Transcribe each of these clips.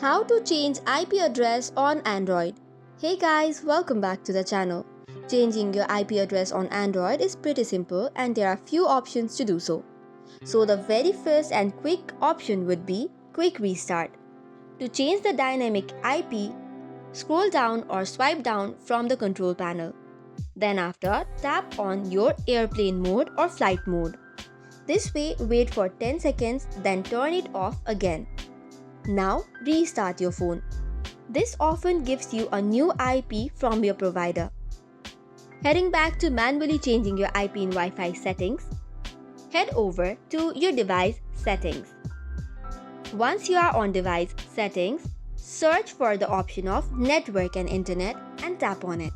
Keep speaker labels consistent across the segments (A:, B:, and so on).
A: How to change IP address on Android. Hey guys, welcome back to the channel. Changing your IP address on Android is pretty simple and there are few options to do so. So the very first and quick option would be quick restart. To change the dynamic IP, scroll down or swipe down from the control panel. Then after, tap on your airplane mode or flight mode. This way, wait for 10 seconds then turn it off again. Now restart your phone. This often gives you a new IP from your provider. Heading back to manually changing your IP in Wi-Fi settings, head over to your device settings. Once you are on device settings, search for the option of network and internet and tap on it.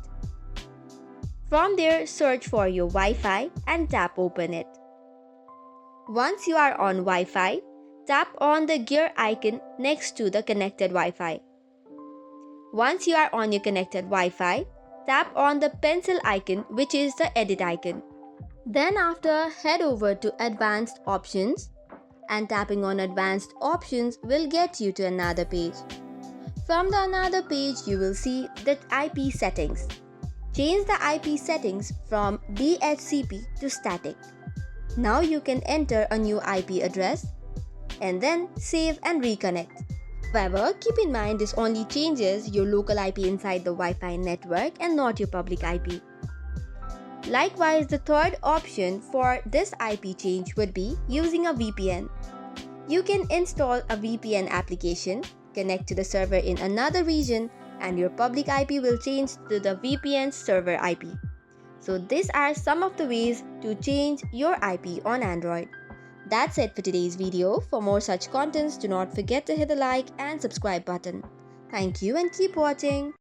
A: From there, search for your Wi-Fi and tap open it. Once you are on Wi-Fi, tap on the gear icon next to the connected Wi-Fi. Once you are on your connected Wi-Fi, tap on the pencil icon, which is the edit icon. Then after, head over to advanced options and tapping on advanced options will get you to another page. From the another page, you will see the IP settings. Change the IP settings from DHCP to static. Now you can enter a new IP address and then save and reconnect. However, keep in mind this only changes your local IP inside the Wi-Fi network and not your public IP. Likewise, the third option for this IP change would be using a VPN. You can install a VPN application, connect to the server in another region, and your public IP will change to the VPN server IP. So these are some of the ways to change your IP on Android. That's it for today's video. For more such contents, do not forget to hit the like and subscribe button. Thank you and keep watching.